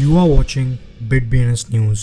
You are watching BitBNS News.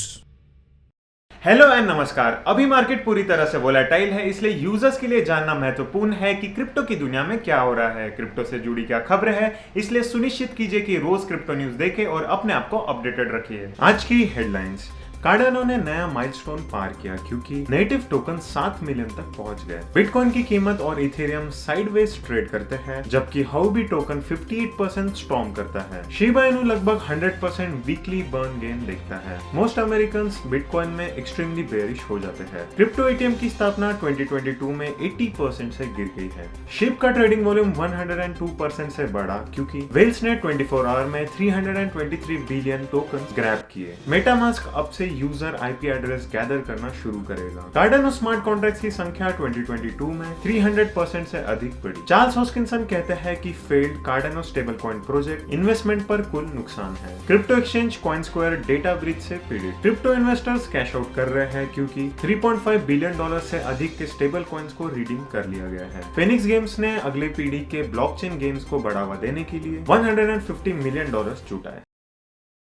Hello and नमस्कार। अभी market पूरी तरह से वोलेटाइल है, इसलिए यूजर्स के लिए जानना महत्वपूर्ण है कि क्रिप्टो की दुनिया में क्या हो रहा है, क्रिप्टो से जुड़ी क्या खबरें हैं। इसलिए सुनिश्चित कीजिए कि रोज क्रिप्टो न्यूज देखें और अपने आप को अपडेटेड रखिए। आज की हेडलाइंस। कार्डानो ने नया माइलस्टोन पार किया क्योंकि नेटिव टोकन 7 मिलियन तक पहुंच गए। बिटकॉइन की कीमत और इथेरियम साइडवेज ट्रेड करते हैं, जबकि हाउबी टोकन 58% स्टॉर्म करता है। शिबा इनू लगभग 100% वीकली बर्न गेन देखता है। मोस्ट अमेरिकन बिटकॉइन में एक्सट्रीमली बेयरिश हो जाते हैं। क्रिप्टो एटीएम की स्थापना 2022 में 80% से गिर गई है। शिप का ट्रेडिंग वॉल्यूम 102% से बढ़ा क्योंकि वेल्स ने 24 आवर में 323 बिलियन टोकन ग्रैब किए। मेटामास्क अब से यूजर आईपी एड्रेस गैदर करना शुरू करेगा। कार्डानो स्मार्ट कॉन्ट्रैक्ट्स की संख्या 2022 में 300% से अधिक बढ़ी। चार्ल्स हॉस्किंसन कहते हैं कि failed Cardano stable coin project investment पर कुल नुकसान है। क्रिप्टो एक्सचेंज कॉइनस्क्वायर डेटा ब्रीच से पीड़ित। क्रिप्टो इन्वेस्टर्स कैश आउट कर रहे हैं क्योंकि $3.5 बिलियन से अधिक के स्टेबल कॉइन्स को रिडीम कर लिया गया है। फिनिक्स गेम्स ने अगले पीढ़ी के ब्लॉकचेन गेम्स को बढ़ावा देने के लिए $150 मिलियन जुटाए।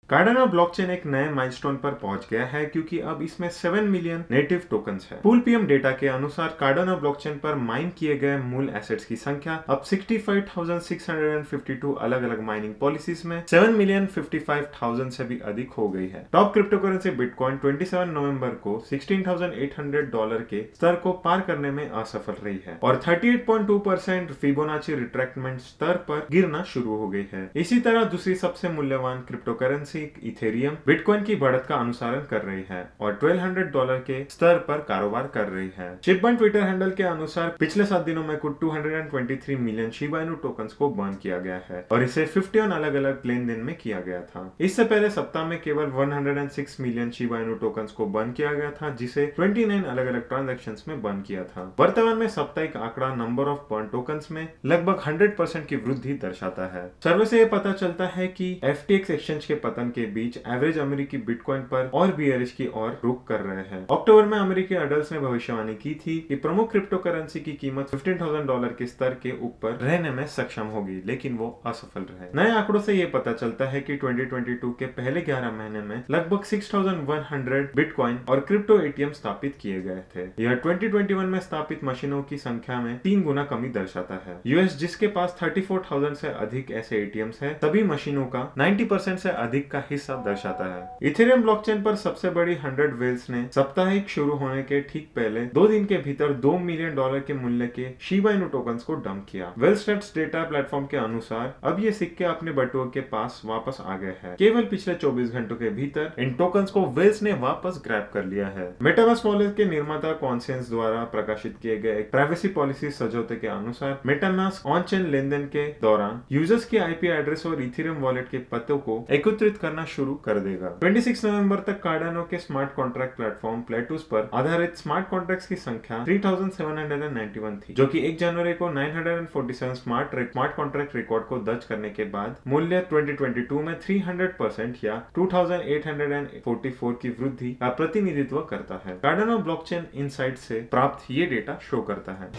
कार्डानो ब्लॉकचेन एक नए माइलस्टोन पर पहुंच गया है क्योंकि अब इसमें 7 मिलियन नेटिव टोकन्स है। पूल पीएम डेटा के अनुसार कार्डानो ब्लॉकचेन पर माइन किए गए मूल एसेट्स की संख्या अब 65,652 अलग अलग माइनिंग पॉलिसीज में 7,055,000 से भी अधिक हो गई है। टॉप क्रिप्टो करेंसी बिटकॉइन 27 नवंबर को $16,800 के स्तर को पार करने में असफल रही है और 38.2% फिबोनाची रिट्रैक्टमेंट स्तर पर गिरना शुरू हो गई है। इसी तरह दूसरी सबसे मूल्यवान क्रिप्टो करेंसी इथेरियम बिटकॉइन की बढ़त का अनुसरण कर रही है और $1,200 के स्तर पर कारोबार कर रही है। शिबा ट्विटर हैंडल के अनुसार पिछले 7 दिनों में कुल 223 मिलियन शिबा इनू टोकन्स को बर्न किया गया है और इसे 51 अलग अलग लेन देन में किया गया था। इससे पहले सप्ताह में केवल 106 मिलियन शिबा इनू टोकन्स को बर्न किया गया था, जिसे 29 अलग अलग ट्रांजैक्शंस में बर्न किया था। वर्तमान में साप्ताहिक आंकड़ा नंबर ऑफ बर्न टोकन्स में लगभग 100% की वृद्धि दर्शाता है। सर्वे से यह पता चलता है कि FTX एक्सचेंज के पतन के बीच एवरेज अमेरिकी बिटकॉइन पर और बियरिश की ओर रुख कर रहे हैं। अक्टूबर में अमेरिकी अडल्ट्स ने भविष्यवाणी की थी कि प्रमुख क्रिप्टो करेंसी की कीमत $15,000 के स्तर के ऊपर रहने में सक्षम होगी, लेकिन वो असफल रहे। नए आंकड़ों से ये पता चलता है कि 2022 के पहले 11 महीने में लगभग 6,100 बिटकॉइन और क्रिप्टो एटीएम स्थापित किए गए थे। यह 2021 में स्थापित मशीनों की संख्या में 3 गुना कमी दर्शाता है। यूएस, जिसके पास 34,000 से अधिक ऐसे एटीएम्स है, सभी मशीनों का 90% से अधिक का हिस्सा दर्शाता है। इथेरियम ब्लॉकचेन पर सबसे बड़ी 100 वेल्स ने साप्ताहिक शुरू होने के ठीक पहले 2 दिन के भीतर $2 मिलियन के मूल्य के शिबा इनू टोकन्स को डंप किया। वेलस्टेट्स डेटा प्लेटफॉर्म के अनुसार अब ये सिक्के अपने बटुओं के पास वापस आ गए हैं। केवल पिछले 24 घंटों के भीतर इन टोकन्स को वेल्स ने वापस ग्रैब कर लिया है। मेटामास्क वॉलेट के निर्माता कॉन्सेंस द्वारा प्रकाशित किए गए एक प्राइवेसी पॉलिसी समझौते के अनुसार मेटामास्क ऑन चेन लेनदेन के दौरान यूजर्स की आईपी एड्रेस और इथेरियम वॉलेट के पतों को एकत्रित करना शुरू कर देगा। 26 नवंबर तक कार्डानो के स्मार्ट कॉन्ट्रैक्ट प्लेटफॉर्म प्लेटूस पर आधारित स्मार्ट कॉन्ट्रैक्ट्स की संख्या 3,791 थी, जो कि 1 जनवरी को 947 स्मार्ट कॉन्ट्रैक्ट रिकॉर्ड को दर्ज करने के बाद मूल्य 2022 में 300% या 2,844 की वृद्धि का प्रतिनिधित्व करता है। कार्डानो ब्लॉकचेन इनसाइट से प्राप्त ये डेटा शो करता है।